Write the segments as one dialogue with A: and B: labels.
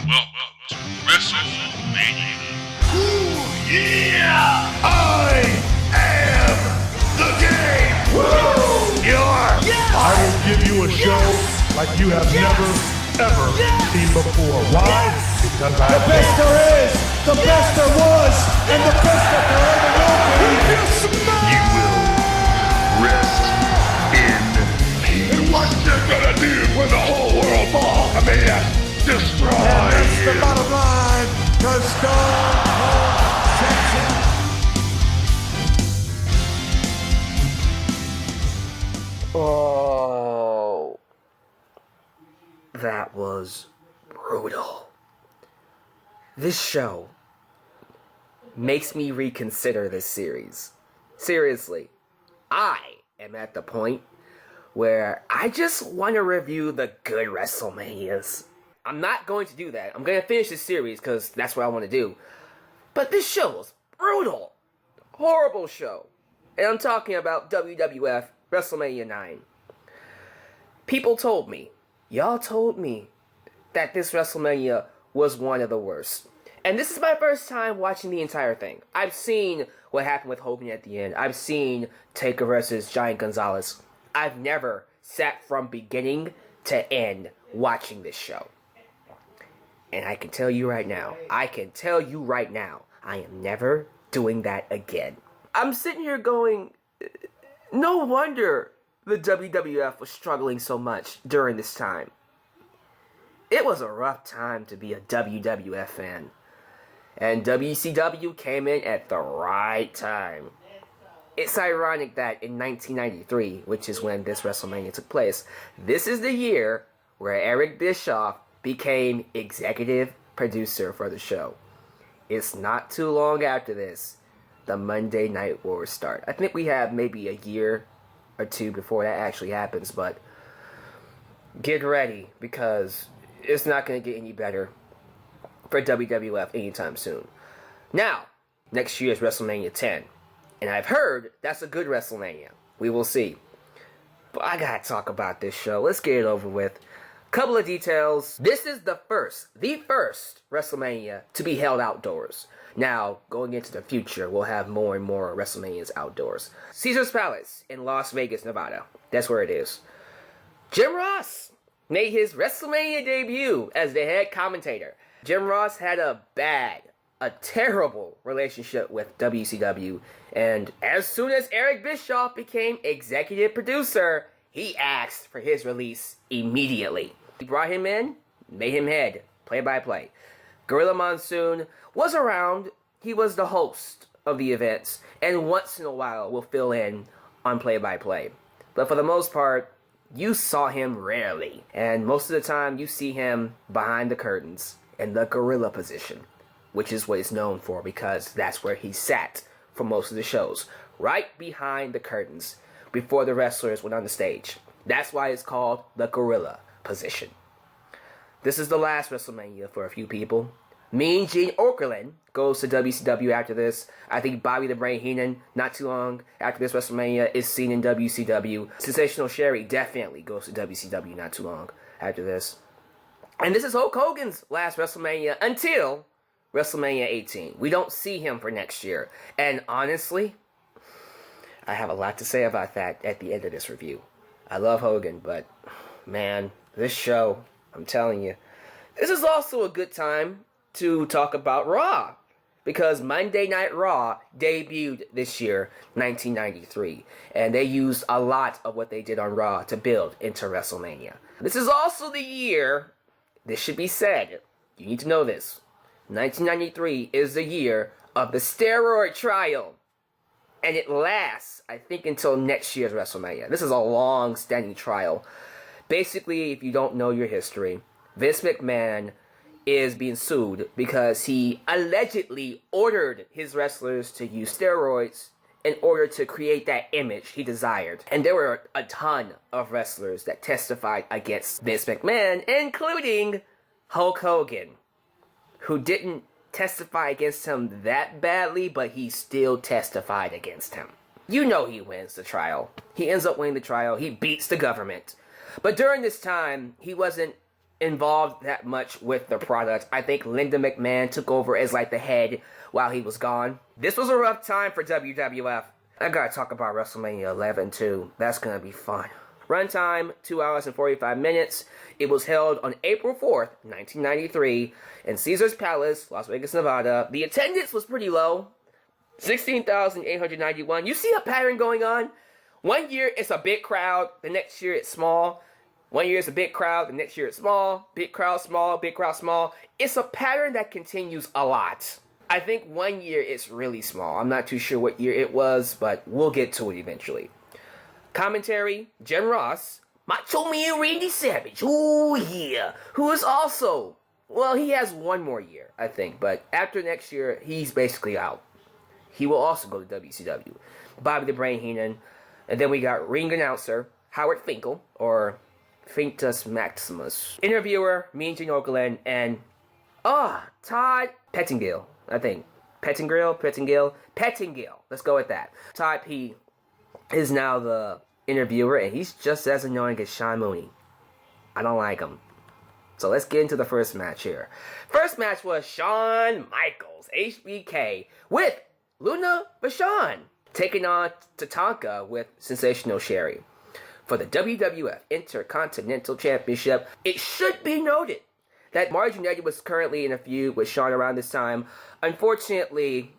A: Welcome to Wrestlemania.
B: Ooh, yeah! I am the game! Woo!
C: Yes! I will give you a show like you have never, ever seen before. Why? Because I
D: the best there is, the best there was, and the best that there ever will be.
B: You will rest in peace. And what you're gonna do when the whole world falls? I mean, destroy
D: and that's
B: you.
D: the bottom line, 'cause Stone Cold says it.
E: Oh, that was brutal. This show makes me reconsider this series. Seriously, I am at the point where I just want to review the good Wrestlemanias. I'm not going to do that. I'm going to finish this series because that's what I want to do. But this show was brutal. Horrible show. And I'm talking about WWF Wrestlemania IX. People told me, y'all told me, that this WrestleMania was one of the worst. And this is my first time watching the entire thing. I've seen what happened with Hogan at the end. I've seen Taker versus Giant Gonzalez. I've never sat from beginning to end watching this show. And I can tell you right now, I am never doing that again. I'm sitting here going, no wonder the WWF was struggling so much during this time. It was a rough time to be a WWF fan. And WCW came in at the right time. It's ironic that in 1993, which is when this WrestleMania took place, this is the year where Eric Bischoff became executive producer for the show. It's not too long after this, the Monday Night Wars start. I think we have maybe a year or two before that actually happens, but get ready because it's not going to get any better for WWF anytime soon. Now, next year is WrestleMania 10, and I've heard that's a good WrestleMania. We will see. But I gotta talk about this show. Let's get it over with. Couple of details. This is the first WrestleMania to be held outdoors. Now, going into the future, we'll have more and more WrestleManias outdoors. Caesar's Palace in Las Vegas, Nevada. That's where it is. Jim Ross made his WrestleMania debut as the head commentator. Jim Ross had a terrible relationship with WCW, and as soon as Eric Bischoff became executive producer, he asked for his release immediately. He brought him in, made him head, play-by-play. Gorilla Monsoon was around. He was the host of the events, and once in a while will fill in on play-by-play. But for the most part, you saw him rarely, and most of the time you see him behind the curtains in the gorilla position, which is what he's known for because that's where he sat for most of the shows, right behind the curtains before the wrestlers went on the stage. That's why it's called the gorilla position. This is the last WrestleMania for a few people. Mean Gene Okerlund goes to WCW after this. I think Bobby the Brain Heenan, not too long after this WrestleMania, is seen in WCW. Sensational Sherry definitely goes to WCW not too long after this. And this is Hulk Hogan's last WrestleMania until WrestleMania 18. We don't see him for next year. And honestly, I have a lot to say about that at the end of this review. I love Hogan, but man, this show, I'm telling you, this is also a good time to talk about Raw, because Monday Night Raw debuted this year, 1993, and they used a lot of what they did on Raw to build into WrestleMania. This is also the year, this should be said, you need to know this, 1993 is the year of the steroid trial, and it lasts, I think, until next year's WrestleMania. This is a long-standing trial. Basically, if you don't know your history, Vince McMahon is being sued because he allegedly ordered his wrestlers to use steroids in order to create that image he desired. And there were a ton of wrestlers that testified against Vince McMahon, including Hulk Hogan, who didn't testify against him that badly, but he still testified against him. You know he wins the trial. He ends up winning the trial. He beats the government. But during this time, he wasn't involved that much with the product. I think Linda McMahon took over as like the head while he was gone. This was a rough time for WWF. I gotta talk about WrestleMania 11 too. That's gonna be fun. Runtime, 2 hours and 45 minutes. It was held on April 4th, 1993 in Caesars Palace, Las Vegas, Nevada. The attendance was pretty low, 16,891. You see a pattern going on? One year it's a big crowd, the next year it's small. One year it's a big crowd, the next year it's small. Big crowd, small, big crowd, small. It's a pattern that continues a lot. I think one year it's really small. I'm not too sure what year it was, but we'll get to it eventually. Commentary, Jim Ross, Macho Man Randy Savage, oh yeah, who is also, well, he has one more year, I think, but after next year, he's basically out. He will also go to WCW. Bobby the Brain Heenan, and then we got ring announcer, Howard Finkel, or Finkus Maximus. Interviewer, Mean Gene Okerlund, and, Todd Pettengill, I think. Pettengill. Let's go with that. Todd P is now the interviewer, and he's just as annoying as Sean Mooney. I don't like him. So let's get into the first match here. First match was Shawn Michaels, HBK, with Luna Vachon, taking on Tatanka with Sensational Sherry for the WWF Intercontinental Championship. It should be noted that Marty Jannetty was currently in a feud with Shawn around this time. Unfortunately,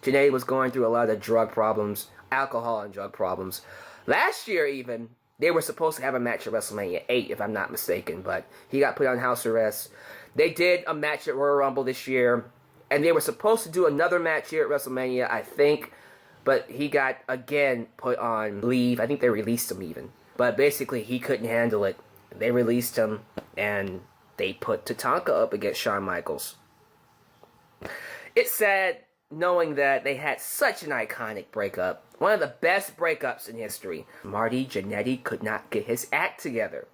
E: Jannetty was going through a lot of drug problems, alcohol and drug problems. Last year even, they were supposed to have a match at WrestleMania 8, if I'm not mistaken, but he got put on house arrest. They did a match at Royal Rumble this year, and they were supposed to do another match here at WrestleMania, I think, but he got, again, put on leave. I think they released him even. But basically, he couldn't handle it. They released him, and they put Tatanka up against Shawn Michaels. It's sad knowing that they had such an iconic breakup. One of the best breakups in history. Marty Jannetty could not get his act together.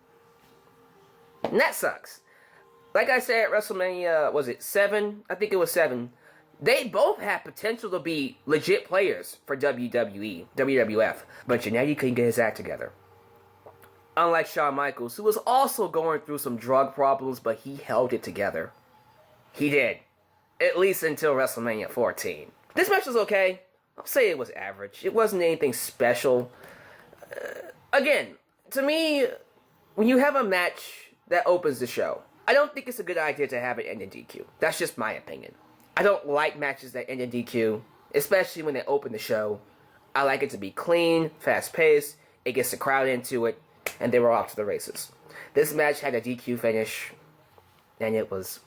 E: And that sucks. Like I said, WrestleMania, was it 7? I think it was 7. They both had potential to be legit players for WWF. But Jannetty couldn't get his act together. Unlike Shawn Michaels, who was also going through some drug problems, but he held it together. He did. At least until WrestleMania 14. This match was okay. I'll say it was average. It wasn't anything special. Again, to me, when you have a match that opens the show, I don't think it's a good idea to have it end in DQ. That's just my opinion. I don't like matches that end in DQ, especially when they open the show. I like it to be clean, fast-paced, it gets the crowd into it, and they were off to the races. This match had a DQ finish, and it was,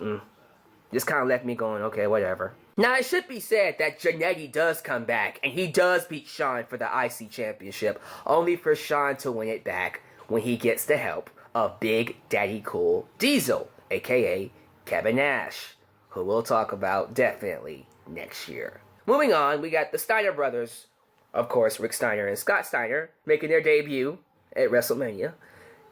E: just kind of left me going, okay, whatever. Now, it should be said that Jannetty does come back, and he does beat Shawn for the IC Championship, only for Shawn to win it back when he gets the help of Big Daddy Cool Diesel, aka Kevin Nash, who we'll talk about definitely next year. Moving on, we got the Steiner brothers, of course, Rick Steiner and Scott Steiner, making their debut at WrestleMania,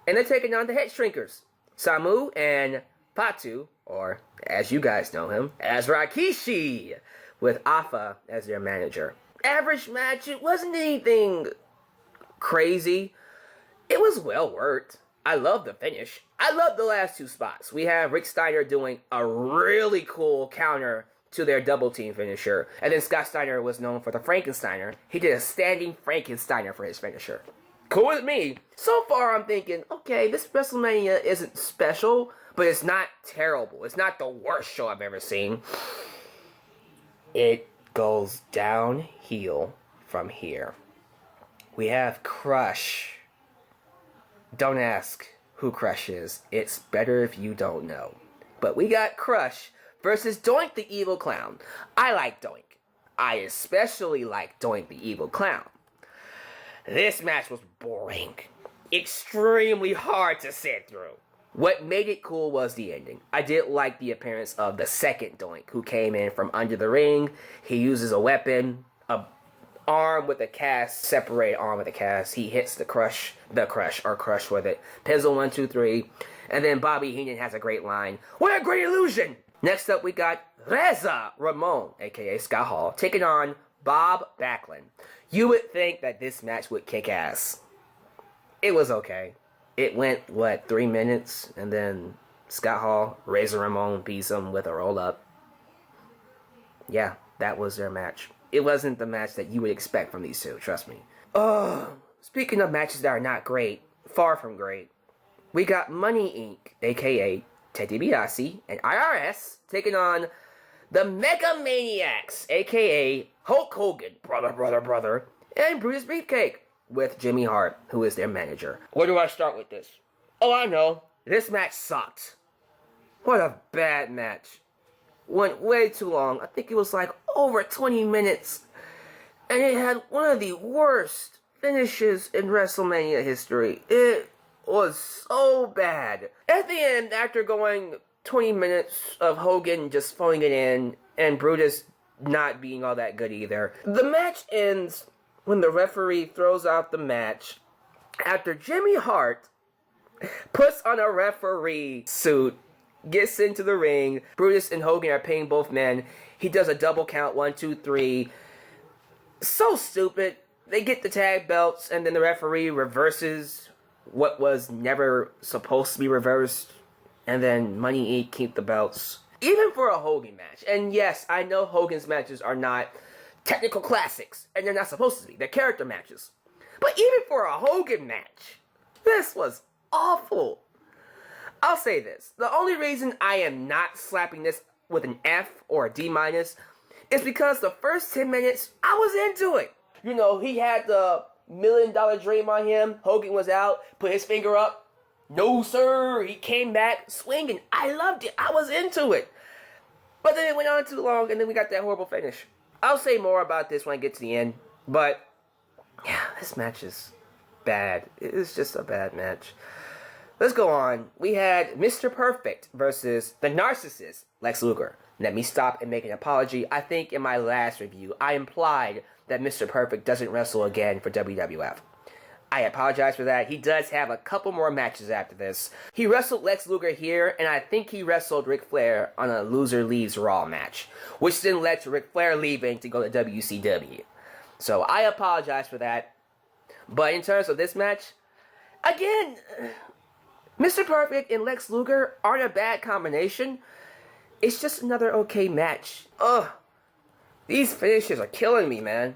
E: and they're taking on the Head Shrinkers, Samu and Fatu, or as you guys know him, as Rikishi, with Afa as their manager. Average match, it wasn't anything crazy. It was well worked. I love the finish. I love the last two spots. We have Rick Steiner doing a really cool counter to their double team finisher. And then Scott Steiner was known for the Frankensteiner. He did a standing Frankensteiner for his finisher. Cool with me. So far I'm thinking, okay, this WrestleMania isn't special, but it's not terrible. It's not the worst show I've ever seen. It goes downhill from here. We have Crush. Don't ask who Crush is. It's better if you don't know. But we got Crush versus Doink the Evil Clown. I like Doink. I especially like Doink the Evil Clown. This match was boring. Extremely hard to sit through. What made it cool was the ending. I did like the appearance of the second Doink, who came in from under the ring. He uses a weapon, a arm with a cast, separated arm with a cast. He hits the crush with it. Pencil 1, 2, 3. And then Bobby Heenan has a great line. What a great illusion! Next up, we got Reza Ramon, aka Scott Hall, taking on Bob Backlund. You would think that this match would kick ass. It was okay. It went, 3 minutes? And then Scott Hall, Razor Ramon beats him with a roll-up. Yeah, that was their match. It wasn't the match that you would expect from these two, trust me. Speaking of matches that are not great, far from great, we got Money Inc., a.k.a. Ted DiBiase and IRS, taking on the Mega Maniacs, a.k.a. Hulk Hogan, brother, and Brutus Beefcake, with Jimmy Hart, who is their manager. Where do I start with this? Oh, I know. This match sucked. What a bad match. Went way too long. I think it was like over 20 minutes. And it had one of the worst finishes in WrestleMania history. It was so bad. At the end, after going 20 minutes of Hogan just phoning it in, and Brutus not being all that good either, the match ends when the referee throws out the match after Jimmy Hart puts on a referee suit, gets into the ring. Brutus and Hogan are pinning both men. He does a double count, 1, 2, 3. So stupid. They get the tag belts, and then the referee reverses what was never supposed to be reversed, and then Money Inc. keep the belts. Even for a Hogan match, and yes, I know Hogan's matches are not technical classics, and they're not supposed to be. They're character matches. But even for a Hogan match, this was awful. I'll say this. The only reason I am not slapping this with an F or a D- is because the first 10 minutes, I was into it. You know, he had the $1 million dream on him. Hogan was out, put his finger up. No, sir. He came back swinging. I loved it. I was into it. But then it went on too long, and then we got that horrible finish. I'll say more about this when I get to the end. But, yeah, this match is bad. It's just a bad match. Let's go on. We had Mr. Perfect versus the narcissist, Lex Luger. Let me stop and make an apology. I think in my last review, I implied that Mr. Perfect doesn't wrestle again for WWF. I apologize for that. He does have a couple more matches after this. He wrestled Lex Luger here, and I think he wrestled Ric Flair on a Loser Leaves Raw match, which then led to Ric Flair leaving to go to WCW. So I apologize for that. But in terms of this match, again, Mr. Perfect and Lex Luger aren't a bad combination. It's just another okay match. Ugh. These finishes are killing me, man.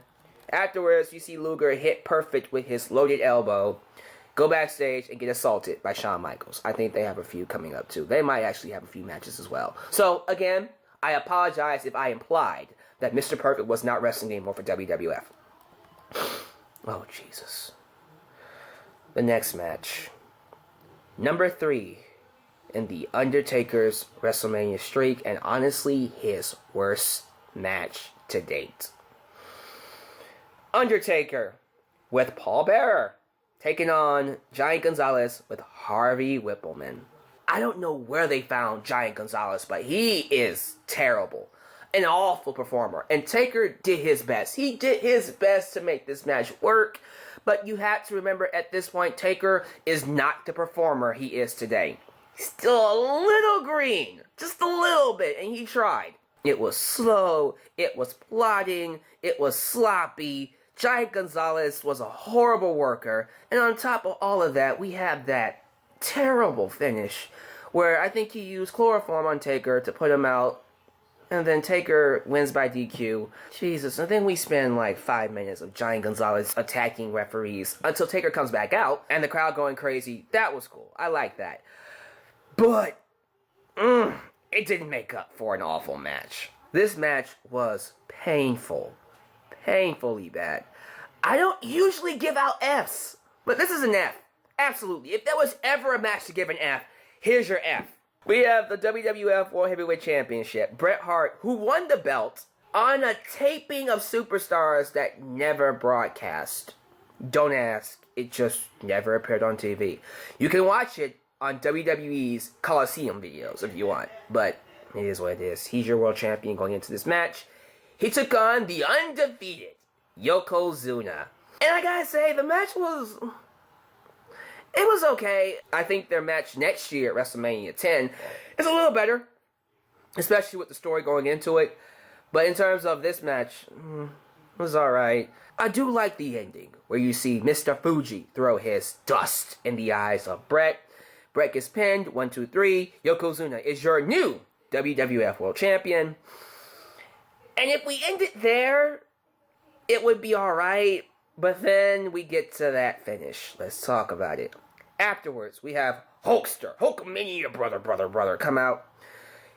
E: Afterwards, you see Luger hit Perfect with his loaded elbow, go backstage, and get assaulted by Shawn Michaels. I think they have a few coming up, too. They might actually have a few matches as well. So, again, I apologize if I implied that Mr. Perfect was not wrestling anymore for WWF. Oh, Jesus. The next match. Number 3 in the Undertaker's WrestleMania streak, and honestly, his worst match to date. Undertaker with Paul Bearer taking on Giant Gonzalez with Harvey Whippleman. I don't know where they found Giant Gonzalez, but he is terrible. An awful performer. And Taker did his best. He did his best to make this match work. But you have to remember at this point, Taker is not the performer he is today. He's still a little green. Just a little bit. And he tried. It was slow. It was plodding. It was sloppy. Giant Gonzalez was a horrible worker. And on top of all of that, we have that terrible finish where I think he used chloroform on Taker to put him out. And then Taker wins by DQ. Jesus. And then we spend like 5 minutes of Giant Gonzalez attacking referees until Taker comes back out and the crowd going crazy. That was cool. I like that. But it didn't make up for an awful match. This match was painful. Painfully bad. I don't usually give out Fs, but this is an F. Absolutely. If there was ever a match to give an F, here's your F. We have the WWF World Heavyweight Championship. Bret Hart, who won the belt on a taping of Superstars that never broadcast. Don't ask. It just never appeared on TV. You can watch it on WWE's Coliseum videos if you want, but it is what it is. He's your world champion going into this match. He took on the undefeated Yokozuna. And I gotta say, the match was... it was okay. I think their match next year at WrestleMania X is a little better, especially with the story going into it. But in terms of this match, was alright. I do like the ending, where you see Mr. Fuji throw his dust in the eyes of Bret. Bret gets pinned, 1, 2, 3. Yokozuna is your new WWF World Champion. And if we end it there, it would be alright. But then we get to that finish. Let's talk about it. Afterwards, we have Hulkamania brother, come out.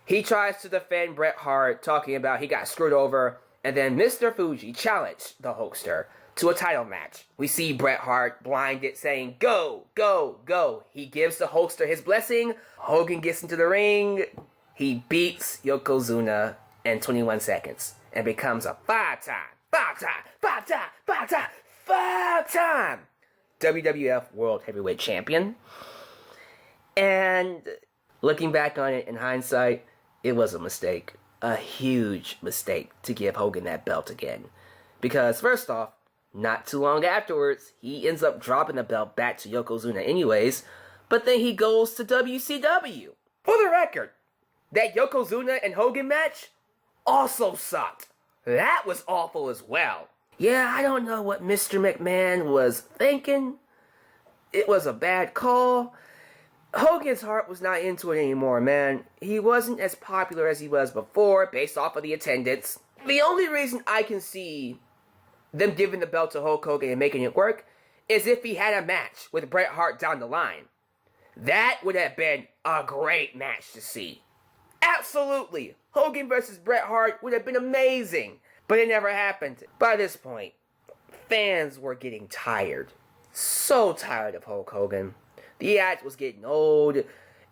E: He tries to defend Bret Hart, talking about he got screwed over. And then Mr. Fuji challenged the Hulkster to a title match. We see Bret Hart blinded saying, go, go, go. He gives the Hulkster his blessing. Hogan gets into the ring. He beats Yokozuna in 21 seconds and becomes a five-time WWF World Heavyweight Champion. And looking back on it in hindsight, it was a mistake. A huge mistake to give Hogan that belt again. Because first off, not too long afterwards, he ends up dropping the belt back to Yokozuna anyways, but then he goes to WCW. For the record, that Yokozuna and Hogan match also sucked. That was awful as well. Yeah, I don't know what Mr. McMahon was thinking. It was a bad call. Hogan's heart was not into it anymore, man. He wasn't as popular as he was before, based off of the attendance. The only reason I can see them giving the belt to Hulk Hogan and making it work is if he had a match with Bret Hart down the line. That would have been a great match to see. Absolutely. Hogan versus Bret Hart would have been amazing. But it never happened. By this point, fans were getting tired. So tired of Hulk Hogan. The act was getting old, and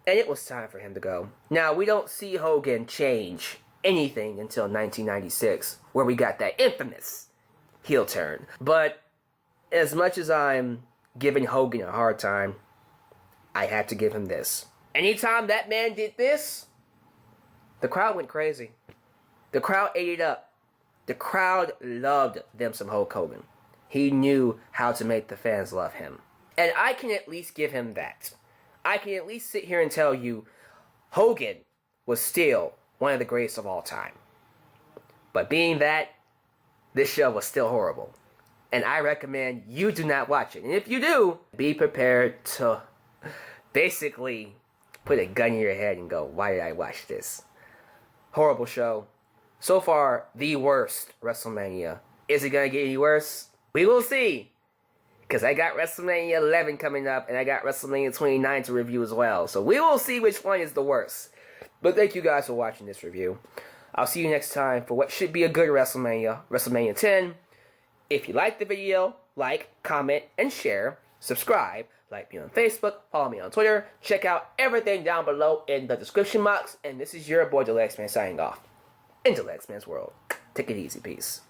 E: it was time for him to go. Now, we don't see Hogan change anything until 1996, where we got that infamous heel turn. But as much as I'm giving Hogan a hard time, I had to give him this. Anytime that man did this, the crowd went crazy. The crowd ate it up. The crowd loved them some Hulk Hogan. He knew how to make the fans love him. And I can at least give him that. I can at least sit here and tell you, Hogan was still one of the greatest of all time. But being that, this show was still horrible. And I recommend you do not watch it. And if you do, be prepared to basically put a gun in your head and go, why did I watch this? Horrible show. So far, the worst WrestleMania. Is it going to get any worse? We will see. Because I got WrestleMania 11 coming up, and I got WrestleMania 29 to review as well. So we will see which one is the worst. But thank you guys for watching this review. I'll see you next time for what should be a good WrestleMania, WrestleMania 10. If you liked the video, like, comment, and share. Subscribe. Like me on Facebook. Follow me on Twitter. Check out everything down below in the description box. And this is your boy, the Lex Man, signing off. Into Lex Man's world. Take it easy. Peace.